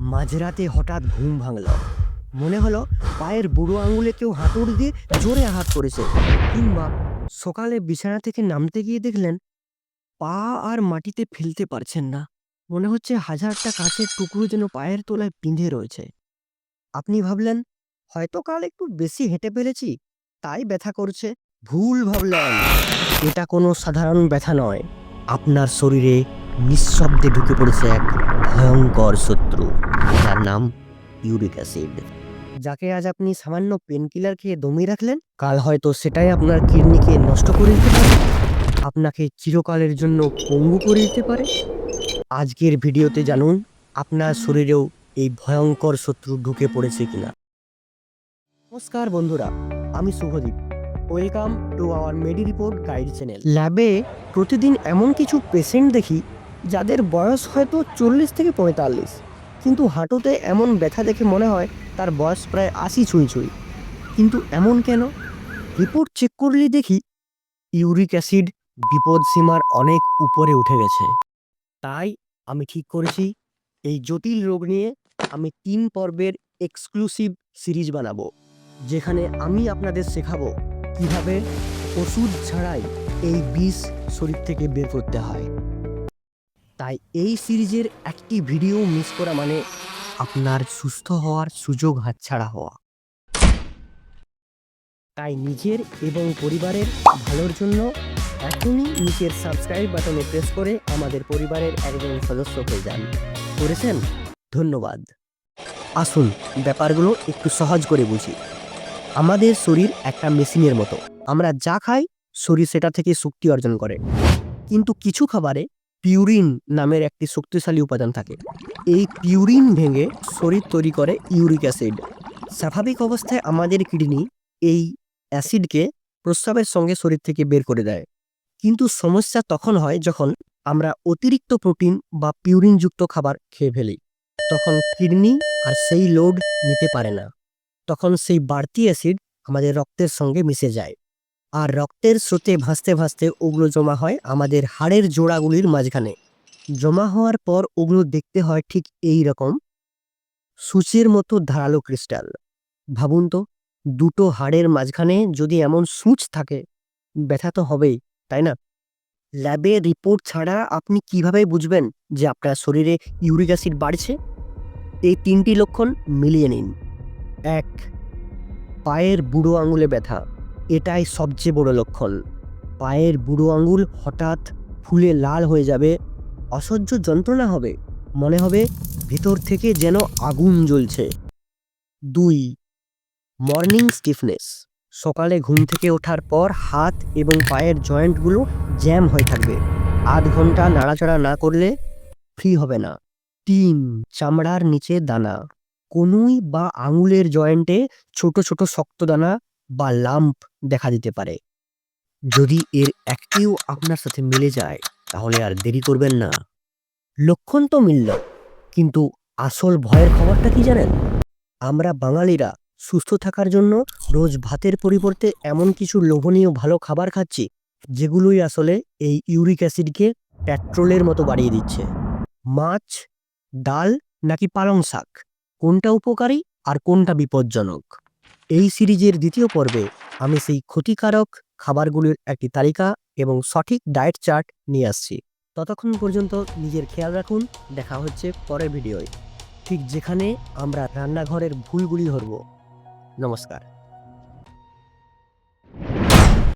মাঝরাতে হঠাৎ ঘুম ভাঙল। মনে হলো পায়ের বুড়ো আঙুলে কেউ হাতুড়ি দিয়ে জোরে আঘাত করেছে। কিংবা সকালে বিছানা থেকে নামতে গিয়ে দেখলেন পা আর মাটিতে ফেলতে পারছেন না। মনে হচ্ছে হাজারটা কাঁচের টুকরো যেন পায়ের তলায় বিঁধে রয়েছে। আপনি ভাবলেন হয়তো কাল একটু বেশি হেঁটে ফেলেছি, তাই ব্যথা করছে। ভুল ভাবলেন। এটা কোনো সাধারণ ব্যথা নয়। আপনার শরীরে নিঃশব্দে ঢুকে পড়েছে এক ভয়ঙ্কর শত্রু, যার নাম ইউরিক অ্যাসিড। যাকে আজ আপনি সামান্য পেনকিলার খেয়ে দমিয়ে রাখলেন, কাল হয়তো সেটাই আপনার কিডনিকে নষ্ট করে দিতে পারে, আপনাকে চিরকালের জন্য পঙ্গু করে দিতে পারে। আজকের ভিডিওতে জানুন আপনার শরীরেও এই ভয়ঙ্কর শত্রু ঢুকে পড়েছে কিনা। নমস্কার বন্ধুরা, আমি Subhadeep. Welcome to our medi report guide channel. ল্যাবে প্রতিদিন এমন কিছু পেশেন্ট দেখি যাদের বয়স হয়তো 40 থেকে 45, কিন্তু হাঁটুতে এমন ব্যথা দেখে মনে হয় তার বয়স প্রায় 80 ছুঁই ছুঁই। কিন্তু এমন কেন? রিপোর্ট চেক করলে দেখি ইউরিক অ্যাসিড বিপদ সীমার অনেক উপরে উঠে গেছে। তাই আমি ঠিক করেছি এই জটিল রোগ নিয়ে আমি 3 পর্বের এক্সক্লুসিভ সিরিজ বানাবো, যেখানে আমি আপনাদের শেখাবো কিভাবে ওষুধ ছাড়াই এই বিষ শরীর থেকে বের করতে হয়। তাই এই সিরিজের একটি ভিডিও মিস করা মানে আপনার সুস্থ হওয়ার সুযোগ হাতছাড়া হওয়া। তাই নিজের এবং পরিবারের ভালোর জন্য এখনই নিচের সাবস্ক্রাইব বাটনে প্রেস করে আমাদের পরিবারের একজন সদস্য হয়ে যান। করেছেন? ধন্যবাদ। আসুন ব্যাপারগুলো একটু সহজ করে বুঝি। আমাদের শরীর একটা মেশিনের মতো। আমরা যা খাই শরীর সেটা থেকে শক্তি অর্জন করে। কিন্তু কিছু খাবারে পিউরিন নামের একটি শক্তিশালী উপাদান থাকে। এই পিউরিন ভেঙে শরীর তৈরি করে ইউরিক অ্যাসিড। স্বাভাবিক অবস্থায় আমাদের কিডনি এই অ্যাসিডকে প্রস্রাবের সঙ্গে শরীর থেকে বের করে দেয়। কিন্তু সমস্যা তখন হয় যখন আমরা অতিরিক্ত প্রোটিন বা পিউরিনযুক্ত খাবার খেয়ে ফেলি। তখন কিডনি আর সেই লোড নিতে পারে না। তখন সেই বাড়তি অ্যাসিড আমাদের রক্তের সঙ্গে মিশে যায়, আর রক্তের স্রোতে ভাসতে ভাসতে ওগুলো জমা হয় আমাদের হাড়ের জোড়াগুলির মাঝখানে। জমা হওয়ার পর ওগুলো দেখতে হয় ঠিক এই রকম, সূচের মতো ধারালো ক্রিস্টাল। ভাবুন তো, দুটো হাড়ের মাঝখানে যদি এমন সূচ থাকে, ব্যথা তো হবেই, তাই না? ল্যাবে রিপোর্ট ছাড়া আপনি কিভাবে বুঝবেন যে আপনার শরীরে ইউরিক অ্যাসিড বাড়ছে? এই 3টি লক্ষণ মিলিয়ে নিন। 1. পায়ের বুড়ো আঙুলে ব্যথা। এটাই সবচেয়ে বড় লক্ষণ। পায়ের বুড়ো আঙুল হঠাৎ ফুলে লাল হয়ে যাবে, অসহ্য যন্ত্রণা হবে, মনে হবে ভেতর থেকে যেন আগুন জ্বলছে। 2. Morning stiffness. সকালে ঘুম থেকে ওঠার পর হাত এবং পায়ের জয়েন্টগুলো জ্যাম হয়ে থাকবে। আধ ঘন্টা নাড়াচাড়া না করলে ফ্রি হবে না। 3. চামড়ার নিচে দানা। কনুই বা আঙুলের জয়েন্টে ছোট ছোট শক্ত দানা বা লাম্প দেখা দিতে পারে। যদি এর একটিও আপনার সাথে মিলে যায় তাহলে আর দেরি করবেন না। লক্ষণ তো মিলল, কিন্তু আসল ভয়ের খবরটা কি জানেন? আমরা বাঙালিরা সুস্থ থাকার জন্য রোজ ভাতের পরিবর্তে এমন কিছু লোভনীয় ভালো খাবার খাচ্ছি যেগুলোই আসলে এই ইউরিক অ্যাসিডকে পেট্রোলের মতো বাড়িয়ে দিচ্ছে। মাছ, ডাল নাকি পালং শাক, কোনটা উপকারী আর কোনটা বিপজ্জনক? এই সিরিজের 2য় পর্বে আমি সেই ক্ষতিকারক খাবারগুলির একটি তালিকা এবং সঠিক ডায়েট চার্ট নিয়ে আসছি। ততক্ষণ পর্যন্ত নিজের খেয়াল রাখুন। দেখা হচ্ছে পরের ভিডিওয়, ঠিক যেখানে আমরা রান্নাঘরের ভুলগুলি ধরব। নমস্কার।